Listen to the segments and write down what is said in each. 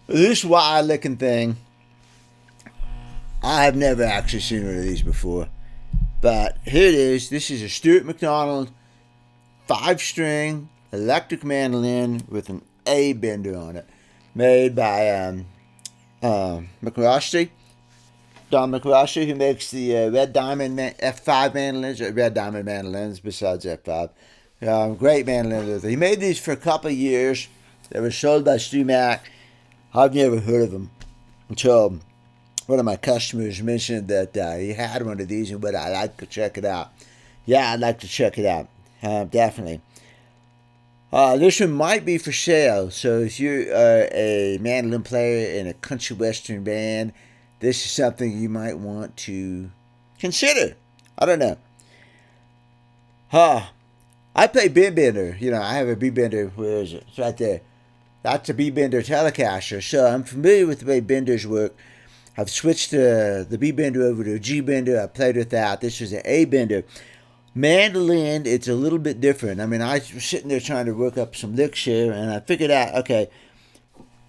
This wild looking thing, I have never actually seen one of these before. But here it is. This is a Stuart McDonald 5-string electric mandolin with an A bender on it, made by McRosty. Don McRosty, who makes the Red Diamond F5 mandolins, or Red Diamond mandolins besides F5. Great mandolin. He made these for a couple of years. They were sold by Stu Mac. I've never heard of them until one of my customers mentioned that he had one of these and would I like to check it out. Yeah, I'd like to check it out. Definitely. This one might be for sale. So if you are a mandolin player in a country western band, this is something you might want to consider. I don't know. I play big bender. You know, I have a big bender. Where is it? It's right there. That's a big bender Telecaster. So I'm familiar with the way benders work. I've switched the B bender over to a G bender. I played with that. This is an A bender. Mandolin, it's a little bit different. I mean, I was sitting there trying to work up some licks here, and I figured out, okay,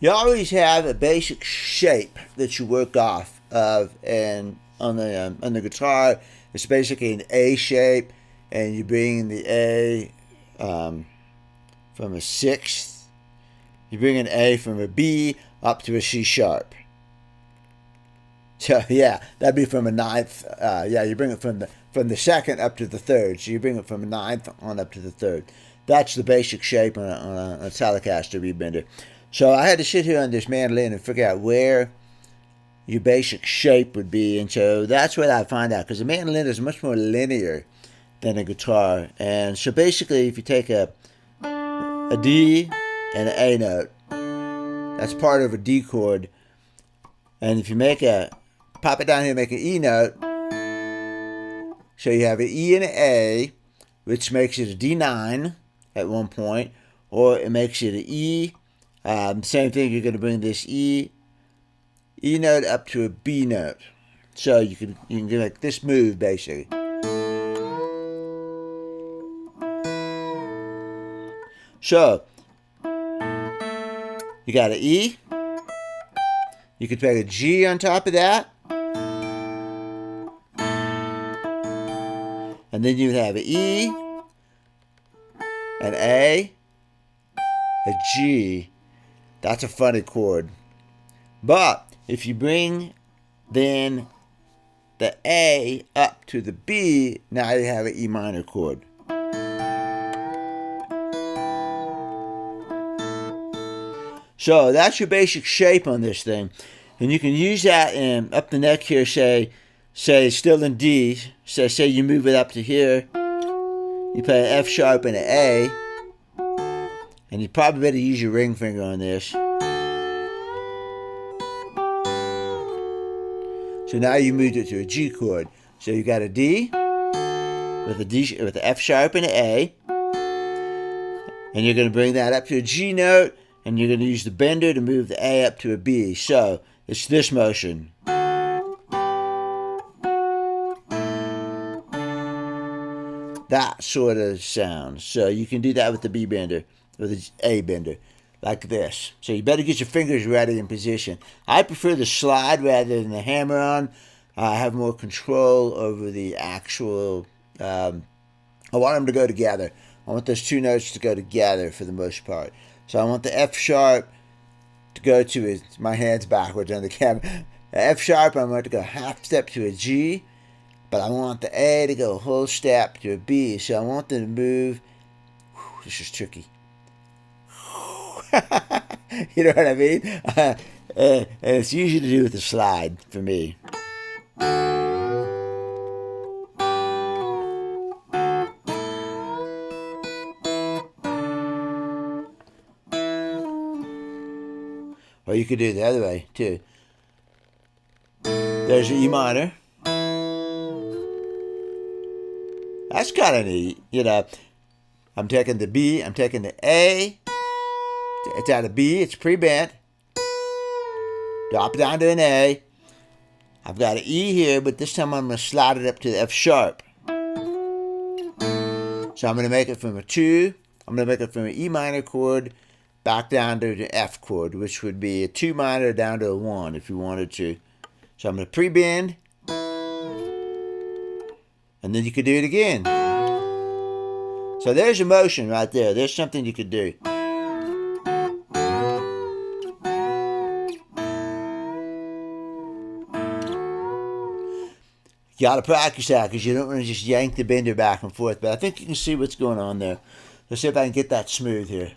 you always have a basic shape that you work off of, and on the guitar, it's basically an A shape, and you bring the A from a sixth. You bring an A from a B up to a C sharp. So yeah, that'd be from a ninth. You bring it from the second up to the third. So you bring it from a ninth on up to the third. That's the basic shape on a Telecaster rebender. So I had to sit here on this mandolin and figure out where your basic shape would be, and so that's what I find out, because the mandolin is much more linear than a guitar. And so basically, if you take a D and an A note, that's part of a D chord, and if you pop it down here, make an E note. So you have an E and an A, which makes it a D9 at one point, or it makes it an E. Same thing, you're going to bring this E note up to a B note. So you can do like this move, basically. So, you got an E. You could play a G on top of that. And then you would have an E, an A, a G. That's a funny chord. But if you bring then the A up to the B, now you have an E minor chord. So that's your basic shape on this thing. And you can use that in up the neck here, say still in D. Say you move it up to here. You play an F sharp and an A. And you probably better use your ring finger on this. So now you moved it to a G chord. So you got a D with an F sharp and an A. And you're going to bring that up to a G note. And you're going to use the bender to move the A up to a B. So it's this motion. That sort of sound. So you can do that with the B bender, or the A bender, like this. So you better get your fingers ready in position. I prefer the slide rather than the hammer on. I have more control over the actual. I want them to go together. I want those two notes to go together for the most part. So I want the F sharp to go to it. My hand's backwards on the camera. The F sharp, I want to go half step to a G, but I want the A to go a whole step to a B. So I want them to move. Whew, this is tricky. You know what I mean? And it's easy to do with the slide for me. Or you could do it the other way, too. There's the E minor. That's kind of neat. You know, I'm taking the B, I'm taking the A. It's out of B, it's pre-bent. Drop it down to an A. I've got an E here, but this time I'm going to slide it up to the F sharp. So I'm going to make it from a 2. I'm going to make it from an E minor chord back down to the F chord, which would be a 2 minor down to a 1 if you wanted to. So I'm going to pre-bend, and then you could do it again. So there's a motion right there. There's something you could do. You got to practice that because you don't want to just yank the bender back and forth. But I think you can see what's going on there. Let's see if I can get that smooth here.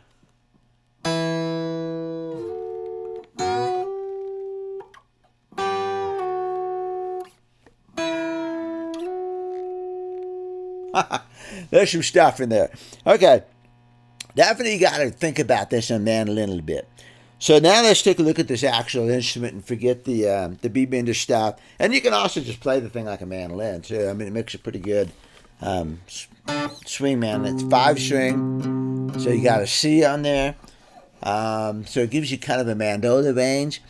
There's some stuff in there. Okay. Definitely got to think about this on mandolin a little bit. So now let's take a look at this actual instrument and forget the B bender stuff. And you can also just play the thing like a mandolin too. I mean, it makes a pretty good swing mandolin. It's 5-string, so you got a C on there. So it gives you kind of a mandola range.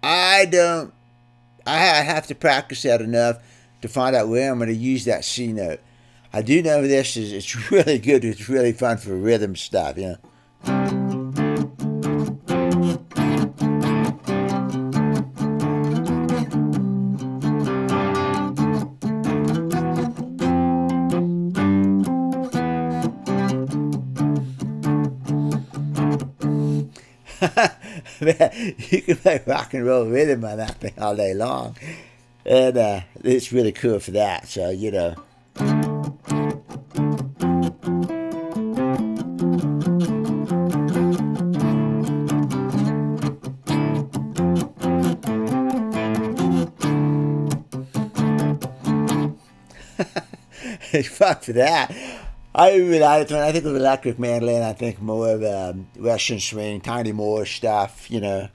I have to practice that enough to find out where I'm going to use that C note. I do know it's really good. It's really fun for rhythm stuff, you know. Man, you can play rock and roll rhythm on that thing all day long. And it's really cool for that. So, you know. It's fun for that. When I think of electric mandolin, I think more of Western swing, Tiny Moore stuff, you know.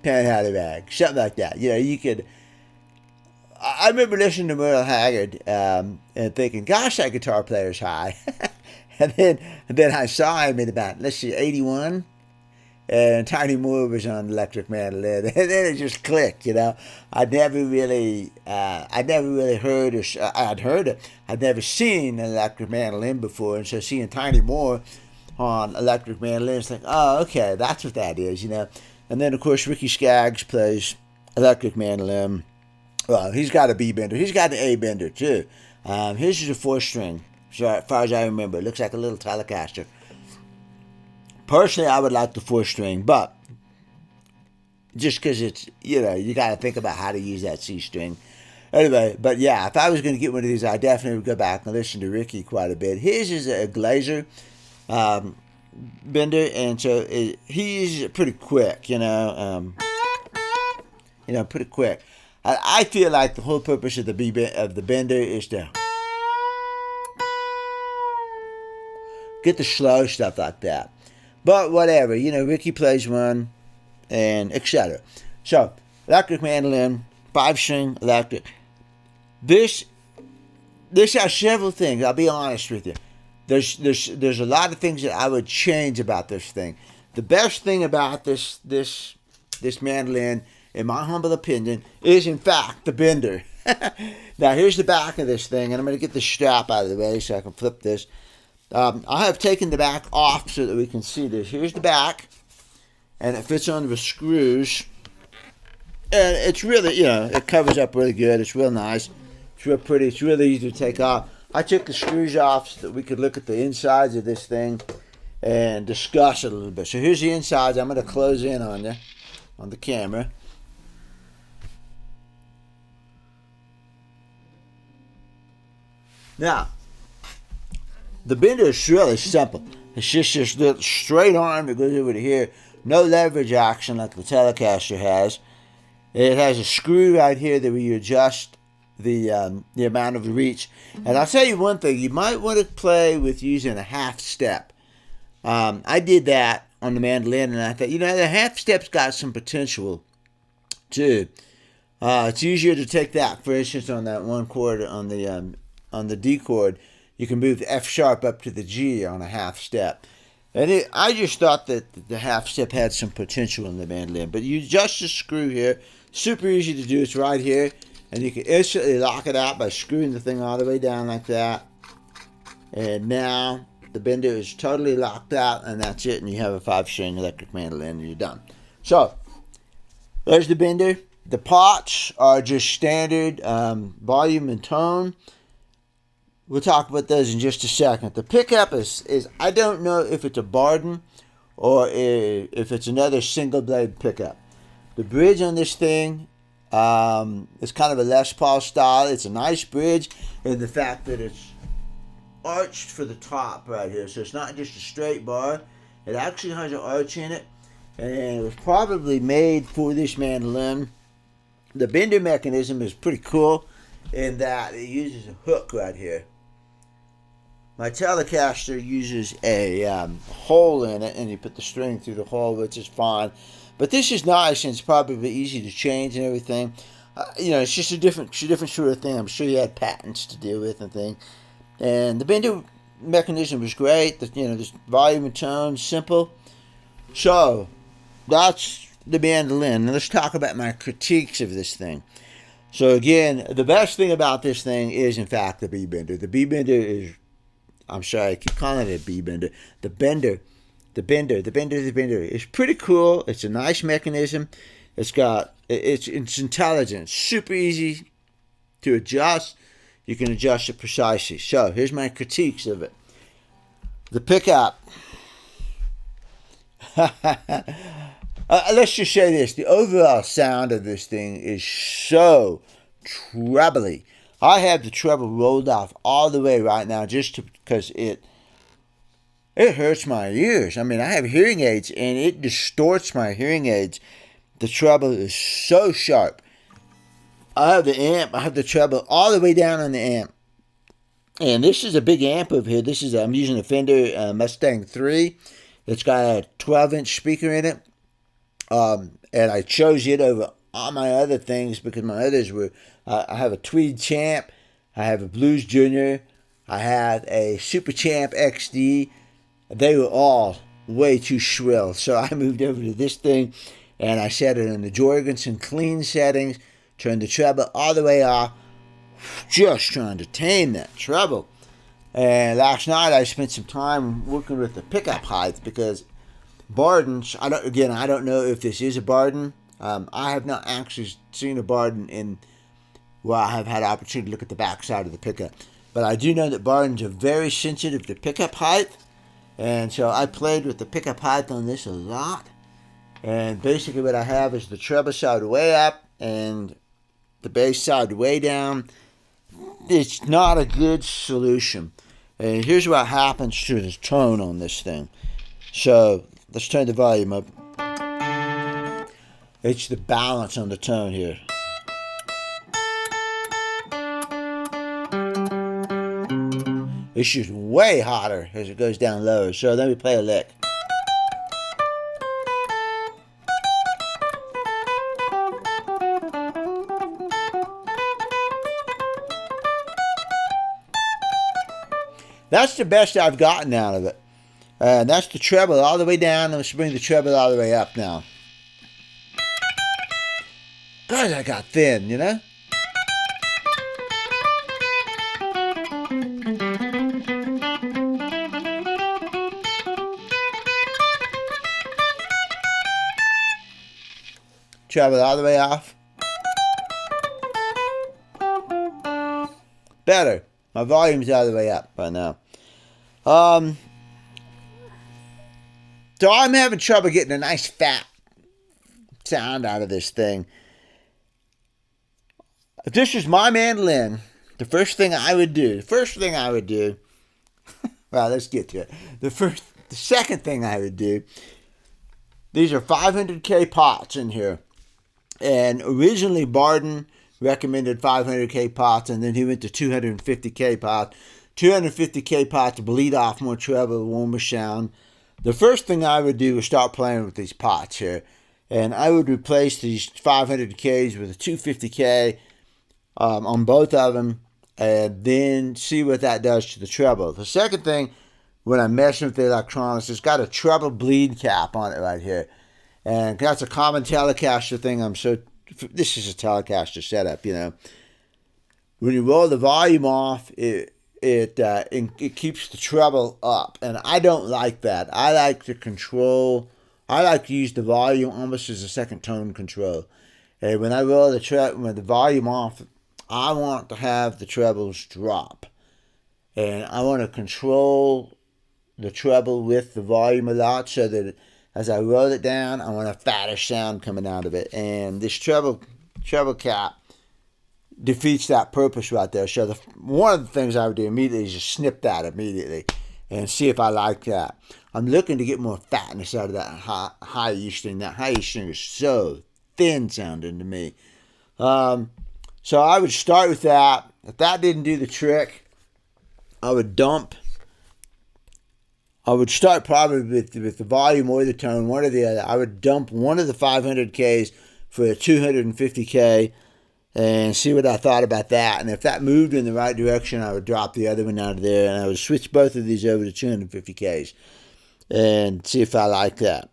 Panhandle Rag, something like that. You know, you could. I remember listening to Merle Haggard and thinking, "Gosh, that guitar player's high." and then I saw him in about, let's see, 81, and Tiny Moore was on electric mandolin, and then it just clicked. You know, I'd never really heard, or I'd heard it. I'd never seen an electric mandolin before, and so seeing Tiny Moore on electric mandolin, it's like, oh, okay, that's what that is. You know. And then, of course, Ricky Skaggs plays electric mandolin. Well, he's got a B bender. He's got an A bender, too. His is a 4-string, so as far as I remember. It looks like a little Telecaster. Personally, I would like the 4-string, but just because it's, you know, you got to think about how to use that C string. Anyway, but yeah, if I was going to get one of these, I definitely would go back and listen to Ricky quite a bit. His is a Glazer bender, and so he's pretty quick, you know, pretty quick. I feel like the whole purpose of the bender is to get the slow stuff like that. But whatever, you know, Ricky plays one, and etc. So electric mandolin, 5-string electric. This has several things. I'll be honest with you. There's a lot of things that I would change about this thing. The best thing about this mandolin, in my humble opinion, is in fact the bender. Now here's the back of this thing, and I'm going to get the strap out of the way so I can flip this. I have taken the back off so that we can see this. Here's the back, and it fits on the screws. And it's really, you know, it covers up really good. It's real nice. It's real pretty. It's really easy to take off. I took the screws off so that we could look at the insides of this thing and discuss it a little bit. So here's the insides. I'm going to close in on you, on the camera. Now, the bender is really simple. It's just this little straight arm that goes over to here. No leverage action like the Telecaster has. It has a screw right here that we adjust the amount of reach. And I'll tell you one thing. You might want to play with using a half step. I did that on the mandolin, and I thought, you know, the half step's got some potential too. It's easier to take that, for instance, on that 1 chord on the on the D chord, you can move the F sharp up to the G on a half step. And I just thought that the half step had some potential in the mandolin. But you adjust the screw here. Super easy to do. It's right here. And you can instantly lock it out by screwing the thing all the way down like that. And now the bender is totally locked out, and that's it. And you have a 5-string electric mandolin, and you're done. So, there's the bender. The pots are just standard volume and tone. We'll talk about those in just a second. The pickup is I don't know if it's a Barden or if it's another single blade pickup. The bridge on this thing is kind of a Les Paul style. It's a nice bridge in the fact that it's arched for the top right here. So it's not just a straight bar. It actually has an arch in it. And it was probably made for this mandolin. The bender mechanism is pretty cool in that it uses a hook right here. My Telecaster uses a hole in it, and you put the string through the hole, which is fine. But this is nice, and it's probably easy to change and everything. It's just a different sort of thing. I'm sure you had patents to deal with and things. And the bender mechanism was great. This volume and tone, simple. So that's the mandolin. Now let's talk about my critiques of this thing. So again, the best thing about this thing is, in fact, the B-bender. The B-bender is, I'm sorry, I keep calling it a B-bender. The bender is pretty cool. It's a nice mechanism. It's intelligent. It's super easy to adjust. You can adjust it precisely. So here's my critiques of it. The pickup. Let's just say this. The overall sound of this thing is so trebly. I have the treble rolled off all the way right now just because it hurts my ears. I mean, I have hearing aids, and it distorts my hearing aids. The treble is so sharp. I have the amp. I have the treble all the way down on the amp. And this is a big amp over here. I'm using a Fender Mustang 3. It's got a 12-inch speaker in it. And I chose it over all my other things because my others were, I have a Tweed Champ, I have a Blues Junior, I have a Super Champ XD. They were all way too shrill. So I moved over to this thing, and I set it in the Jorgensen clean settings, turned the treble all the way off, just trying to tame that treble. And last night I spent some time working with the pickup height because Bardens, I don't know if this is a Barden. I have not actually seen a Barden I have had opportunity to look at the back side of the pickup. But I do know that Bardens are very sensitive to pickup height. And so I played with the pickup height on this a lot. And basically what I have is the treble side way up and the bass side way down. It's not a good solution. And here's what happens to the tone on this thing. So let's turn the volume up. It's the balance on the tone here. It's just way hotter as it goes down lower. So let me play a lick. That's the best I've gotten out of it. And that's the treble all the way down. Let's bring the treble all the way up now. God, I got thin, you know? Treble all the way off. Better. My volume's all the way up by now. So I'm having trouble getting a nice fat sound out of this thing. If this was my mandolin, the first thing I would do, well, let's get to it. The second thing I would do, these are 500K pots in here. And originally Barden recommended 500K pots, and then he went to 250K pots. 250K pots bleed off more treble, warmer sound. The first thing I would do is start playing with these pots here. And I would replace these 500Ks with a 250K on both of them. and then see what that does to the treble. The second thing, when I'm messing with the electronics, it's got a treble bleed cap on it right here. And that's a common Telecaster thing. This is a Telecaster setup, you know. When you roll the volume off, it keeps the treble up, and I don't like that. I like to use the volume almost as a second tone control. And when I roll the volume off, I want to have the trebles drop, and I want to control the treble with the volume a lot, so that as I roll it down, I want a fatter sound coming out of it. And this treble cap defeats that purpose right there. So one of the things I would do immediately is just snip that immediately and see if I like that. I'm looking to get more fatness out of that high E string. That high E string is so thin sounding to me. So I would start with that. If that didn't do the trick, I would start probably with the volume or the tone, one or the other. I would dump one of the 500Ks for a 250K and see what I thought about that. And if that moved in the right direction, I would drop the other one out of there, and I would switch both of these over to 250Ks and see if I like that.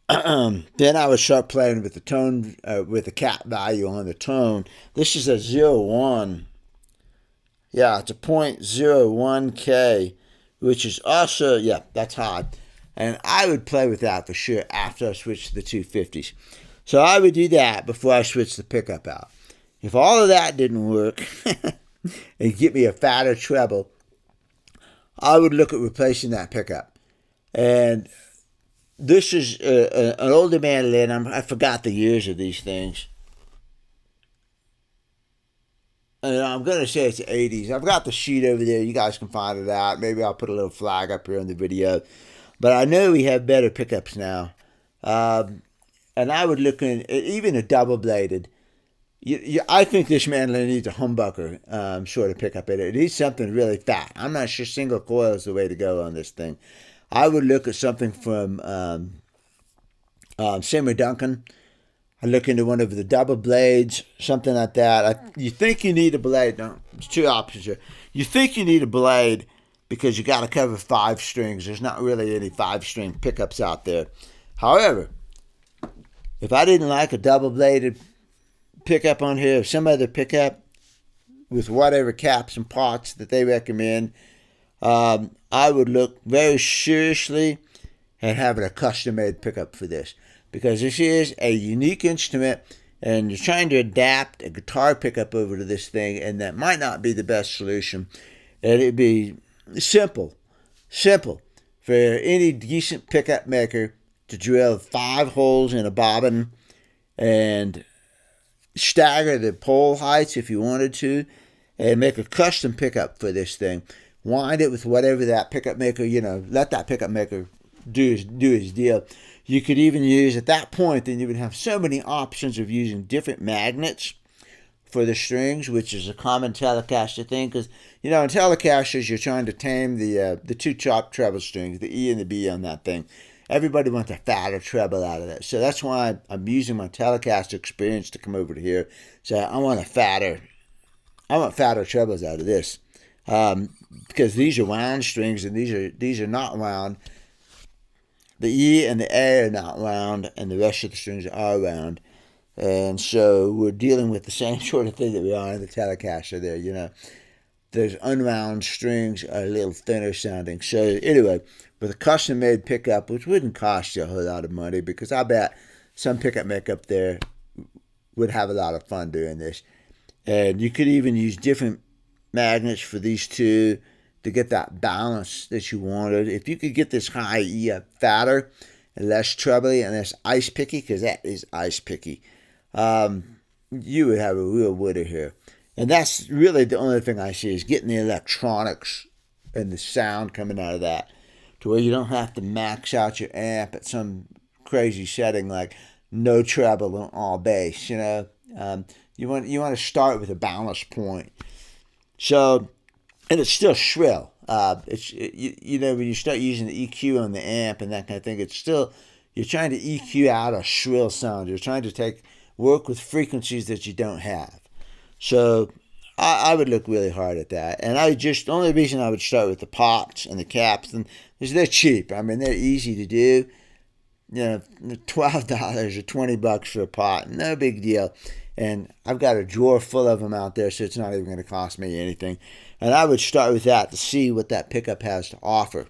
Then I would start playing with the tone, with the cap value on the tone. This is a 0.1. Yeah, it's a 0.01K, which is also, yeah, that's high. And I would play with that for sure after I switched to the 250s. So I would do that before I switched the pickup out. If all of that didn't work and get me a fatter treble, I would look at replacing that pickup. And this is an older mandolin. I forgot the years of these things. And I'm going to say it's the 80s. I've got the sheet over there. You guys can find it out. Maybe I'll put a little flag up here in the video. But I know we have better pickups now. And I would look in, even a double-bladed. I think this mandolin needs a humbucker sort of pickup in it. It needs something really fat. I'm not sure single coil is the way to go on this thing. I would look at something from Simmer Duncan. I look into one of the double blades, something like that. You think you need a blade. No, there's two options here. You think you need a blade because you got to cover 5 strings. There's not really any 5-string pickups out there. However, if I didn't like a double-bladed pickup on here, or some other pickup with whatever caps and pots that they recommend, I would look very seriously at having a custom-made pickup for this. Because this is a unique instrument, and you're trying to adapt a guitar pickup over to this thing, and that might not be the best solution. And it'd be simple for any decent pickup maker to drill 5 holes in a bobbin and stagger the pole heights if you wanted to, and make a custom pickup for this thing. Wind it with whatever that pickup maker, let that pickup maker do his deal. You could even use, at that point, then you would have so many options of using different magnets for the strings, which is a common Telecaster thing, because, in Telecasters, you're trying to tame the 2 top treble strings, the E and the B on that thing. Everybody wants a fatter treble out of that. So that's why I'm using my Telecaster experience to come over to here. So I want fatter trebles out of this. Because these are wound strings, and these are not wound. The E and the A are not wound, and the rest of the strings are wound. And so we're dealing with the same sort of thing that we are in the Telecaster there, Those unwound strings are a little thinner sounding. So anyway, with a custom-made pickup, which wouldn't cost you a whole lot of money, because I bet some pickup maker up there would have a lot of fun doing this. And you could even use different magnets for these two to get that balance that you wanted. If you could get this high E up fatter and less trebly and less ice picky, because that is ice picky, you would have a real winner here. And that's really the only thing I see, is getting the electronics and the sound coming out of that to where you don't have to max out your amp at some crazy setting like no treble on all bass. You want to start with a balance point. So, and it's still shrill. When you start using the EQ on the amp and that kind of thing, it's still, you're trying to EQ out a shrill sound. You're trying to work with frequencies that you don't have. So I would look really hard at that. And the only reason I would start with the pots and the caps is they're cheap. I mean, they're easy to do. You know, $12 or $20 for a pot, no big deal. And I've got a drawer full of them out there, so it's not even going to cost me anything. And I would start with that to see what that pickup has to offer.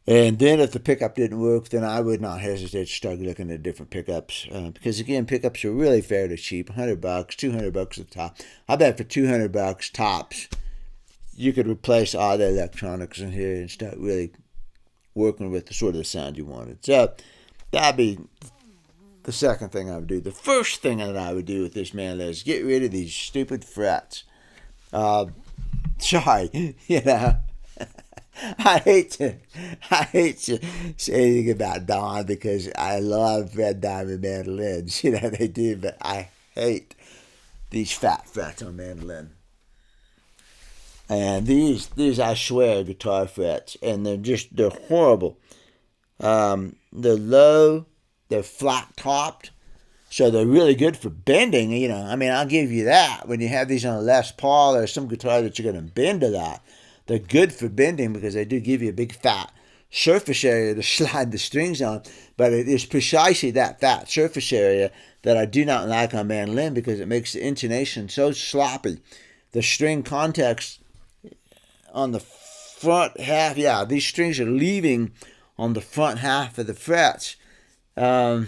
And then if the pickup didn't work, then I would not hesitate to start looking at different pickups. Because again, pickups are really fairly cheap, $100, $200 at the top. I bet for $200 tops, you could replace all the electronics in here and start really working with the sort of the sound you wanted. So that'd be the second thing I would do. The first thing that I would do with this mandolin is get rid of these stupid frets. Sorry, you know. I hate to say anything about Don because I love red diamond mandolins. You know, they do, but I hate these fat frets on mandolin. And these I swear, are guitar frets, and they're horrible. They're low, they're flat topped, so they're really good for bending. You know, I mean, I'll give you that. When you have these on a Les Paul or some guitar that you're going to bend a lot, they're good for bending because they do give you a big fat surface area to slide the strings on. But it is precisely that fat surface area that I do not like on mandolin because it makes the intonation so sloppy. The string context on the front half, yeah, these strings are leaving on the front half of the frets. So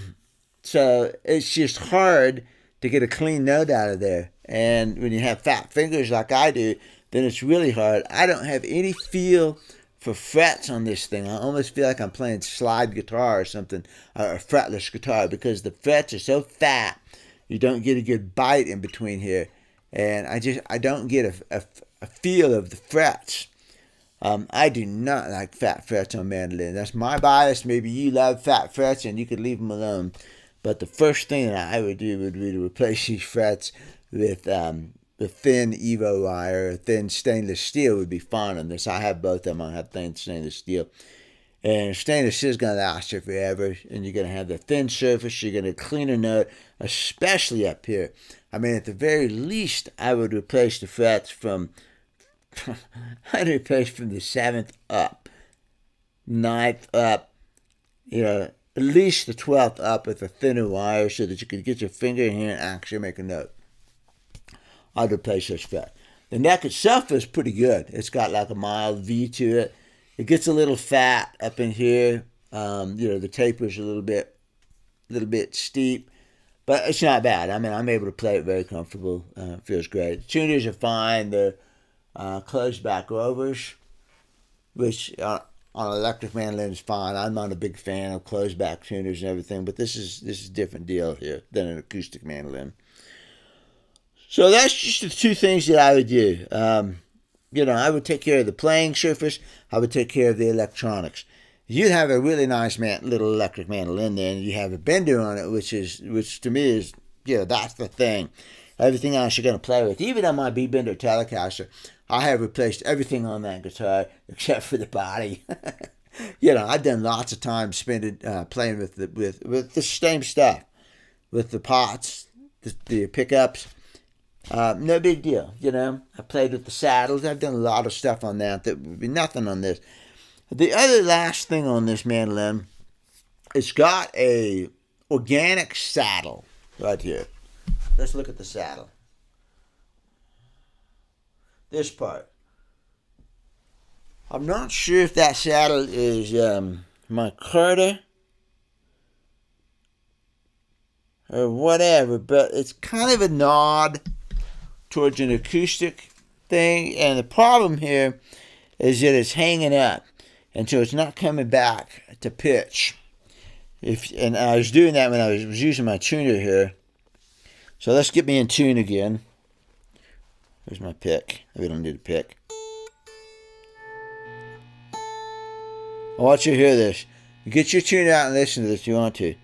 it's just hard to get a clean note out of there. And when you have fat fingers like I do, then it's really hard. I don't have any feel for frets on this thing. I almost feel like I'm playing slide guitar or something, or a fretless guitar, because the frets are so fat, you don't get a good bite in between here. And I don't get a feel of the frets. I do not like fat frets on mandolin. That's my bias. Maybe you love fat frets and you could leave them alone. But the first thing that I would do would be to replace these frets with the thin Evo wire, thin stainless steel would be fine on this. I have both of them. I have thin stainless steel. And stainless steel is going to last you forever. And you're going to have the thin surface. You're going to clean a note, especially up here. I mean, at the very least, I would replace the frets from I'd replace from the 7th up, 9th up, you know, at least the 12th up with a thinner wire so that you could get your finger in here and actually make a note. I'd replace this fret. The neck itself is pretty good. It's got like a mild V to it. It gets a little fat up in here. You know, the taper's a little bit steep, but it's not bad. I mean, I'm able to play it very comfortable. It feels great. Tuners are fine. They're closed back rovers, which on electric mandolin is fine. I'm not a big fan of closed back tuners and everything, but this is a different deal here than an acoustic mandolin. So that's just the two things that I would do. You know, I would take care of the playing surface. I would take care of the electronics. You'd have a really nice little electric mandolin there, and you have a bender on it, which to me is, you know, that's the thing. Everything else you're going to play with. Even on my B-Bender Telecaster, I have replaced everything on that guitar except for the body. You know, I've done lots of time spending playing with the same stuff, with the pots, the pickups. No big deal, you know. I played with the saddles. I've done a lot of stuff on that would be nothing on this. The other last thing on this mandolin, it's got a organic saddle right here. Let's look at the saddle. This part. I'm not sure if that saddle is micarta or whatever, but it's kind of a nod towards an acoustic thing. And the problem here is that it's hanging up, and so it's not coming back to pitch. And I was doing that when I was using my tuner here. So let's get me in tune again. Here's my pick. We don't need a pick. I want you to hear this. You get your tuner out and listen to this if you want to.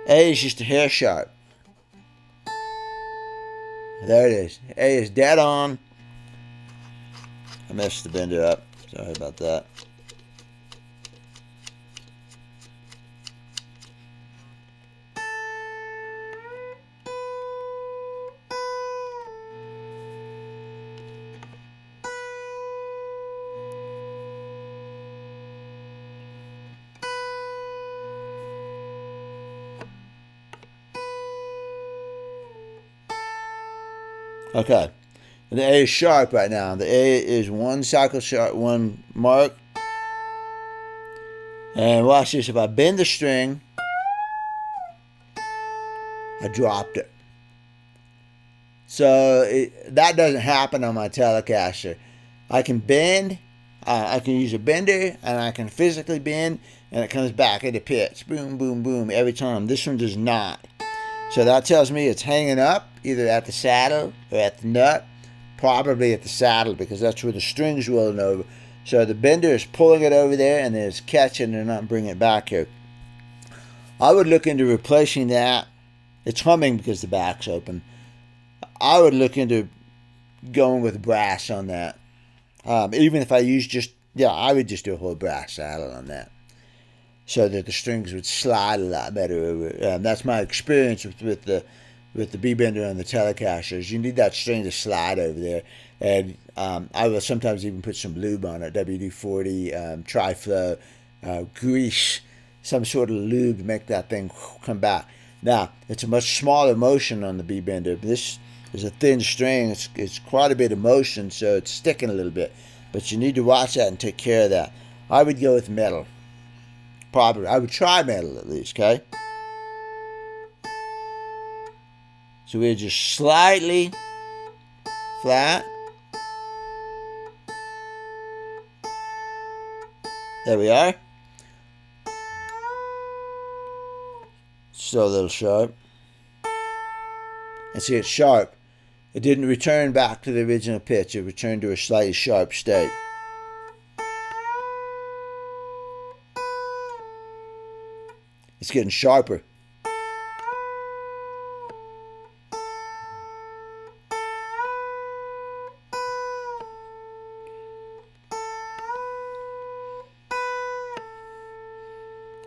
A is just a hair sharp. There it is. A is dead on. I messed the bender up. Sorry about that. Okay. The A is sharp right now. The A is one cycle sharp, one mark. And watch this. If I bend the string, I dropped it. So that doesn't happen on my Telecaster. I can bend, I can use a bender, and I can physically bend, and it comes back into pitch. Boom, boom, boom, every time. This one does not. So that tells me it's hanging up either at the saddle or at the nut. Probably at the saddle because that's where the string's rolling over. So the bender is pulling it over there and then it's catching it and not bringing it back here. I would look into replacing that. It's humming because the back's open. I would look into going with brass on that. Even if I use I would just do a whole brass saddle on that, so that the strings would slide a lot better over. That's my experience with the B bender on the Telecasters. You need that string to slide over there, and I will sometimes even put some lube on it, WD-40, Tri-Flow, grease, some sort of lube to make that thing come back. Now it's a much smaller motion on the B bender. This is a thin string. It's quite a bit of motion, so it's sticking a little bit. But you need to watch that and take care of that. I would go with metal. Probably. I would try metal at least, okay? So we're just slightly flat. There we are. Still a little sharp. And see, it's sharp. It didn't return back to the original pitch. It returned to a slightly sharp state. It's getting sharper.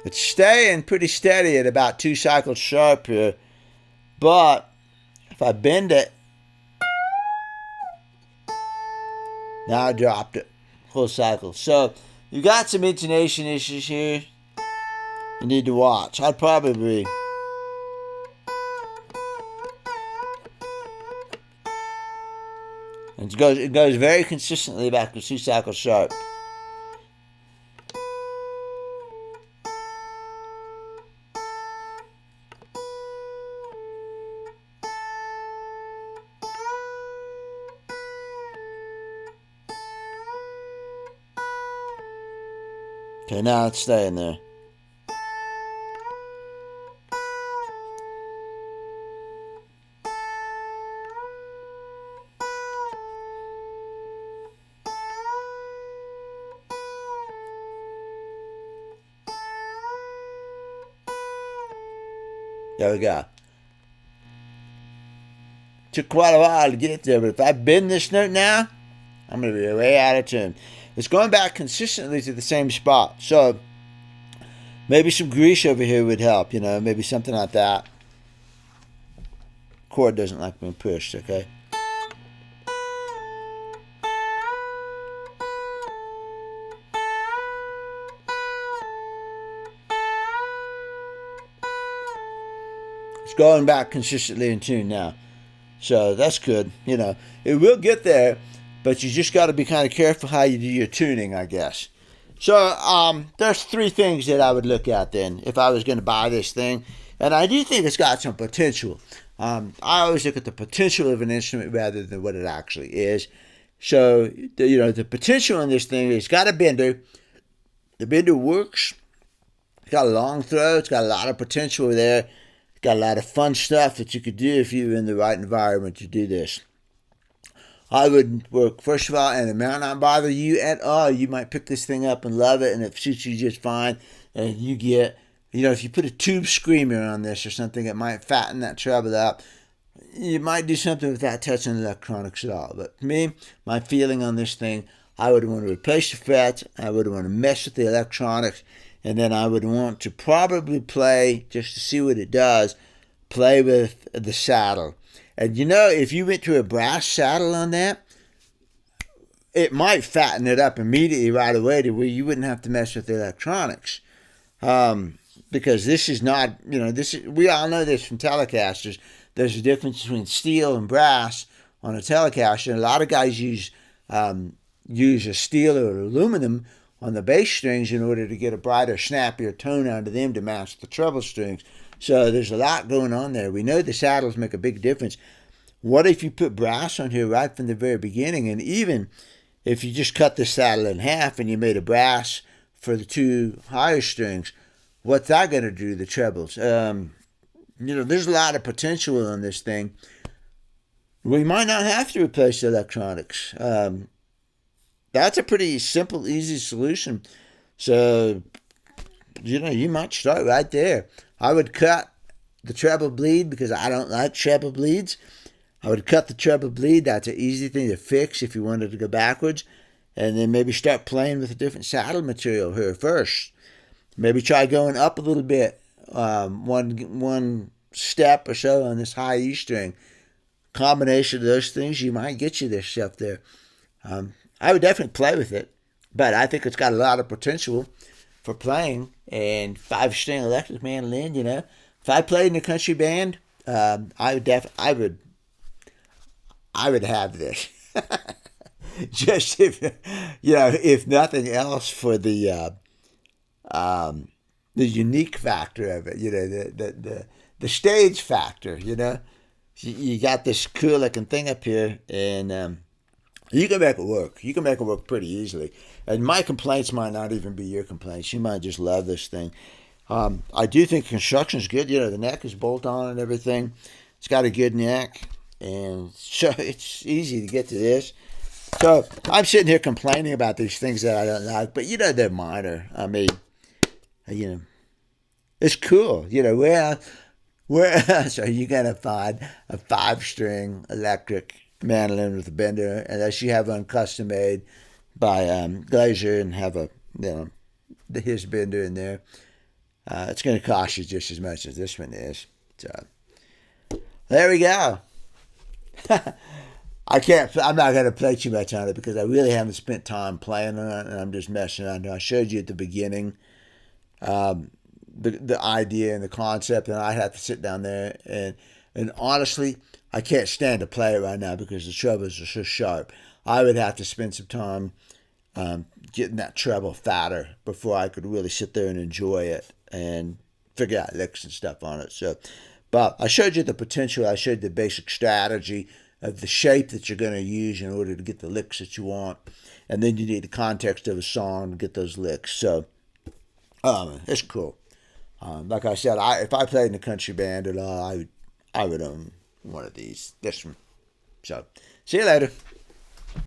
It's staying pretty steady at about 2 cycles sharp here. But if I bend it, now I dropped it. Whole cycle. So you got some intonation issues here. You need to watch. I'd probably and it goes very consistently back to 2 cycles sharp. Okay, now it's staying there. There we go. Took quite a while to get there, but if I bend this note now, I'm going to be way out of tune. It's going back consistently to the same spot. So maybe some grease over here would help, maybe something like that. Chord doesn't like being pushed, okay? It's going back consistently in tune now. So that's good. It will get there, but you just got to be kind of careful how you do your tuning, I guess. So there's 3 things that I would look at then if I was going to buy this thing. And I do think it's got some potential. I always look at the potential of an instrument rather than what it actually is. So, the potential in this thing, it's got a bender. The bender works. It's got a long throw. It's got a lot of potential there. It's got a lot of fun stuff that you could do if you were in the right environment to do this. I would work, first of all, and it might not bother you at all. You might pick this thing up and love it, and it suits you just fine. And you get, if you put a tube screamer on this or something, it might fatten that treble up. You might do something without touching the electronics at all. But me, my feeling on this thing, I would want to replace the frets. I would want to mess with the electronics. And then I would want to probably play, just to see what it does, play with the saddle. And if you went to a brass saddle on that, it might fatten it up immediately right away to where you wouldn't have to mess with the electronics. Because this is not, we all know this from Telecasters. There's a difference between steel and brass on a Telecaster. And a lot of guys use a steel or aluminum on the bass strings in order to get a brighter, snappier tone out of them to match the treble strings. So there's a lot going on there. We know the saddles make a big difference. What if you put brass on here right from the very beginning? And even if you just cut the saddle in half and you made a brass for the two higher strings, what's that going to do to the trebles? There's a lot of potential on this thing. We might not have to replace the electronics. That's a pretty simple, easy solution. So, you might start right there. I would cut the treble bleed because I don't like treble bleeds. I would cut the treble bleed. That's an easy thing to fix if you wanted to go backwards. And then maybe start playing with a different saddle material here first. Maybe try going up a little bit, one step or so on this high E string. Combination of those things, you might get you this stuff there. I would definitely play with it, but I think it's got a lot of potential for playing. And 5-string electric mandolin, if I played in a country band, I would have this. Just if nothing else, for the unique factor of it, the stage factor. You got this cool looking thing up here, and you can make it work. You can make it work pretty easily. And my complaints might not even be your complaints. You might just love this thing. I do think construction's good. The neck is bolt on and everything. It's got a good neck, and so it's easy to get to this. So I'm sitting here complaining about these things that I don't like, but they're minor. I mean, it's cool. Where else are you gonna find a 5-string electric mandolin with a bender unless you have one custom made by Glazier and have his bender in there? It's gonna cost you just as much as this one is. So there we go. I'm not going to play too much on it because I really haven't spent time playing on it, and I'm just messing around. I showed you at the beginning the idea and the concept, and I have to sit down there and honestly, I can't stand to play it right now because the trebles are so sharp. I would have to spend some time getting that treble fatter before I could really sit there and enjoy it and figure out licks and stuff on it. So, but I showed you the potential. I showed you the basic strategy of the shape that you're going to use in order to get the licks that you want. And then you need the context of a song to get those licks. So, it's cool. Like I said, if I played in a country band at all, I would own one of these. This one. So, see you later.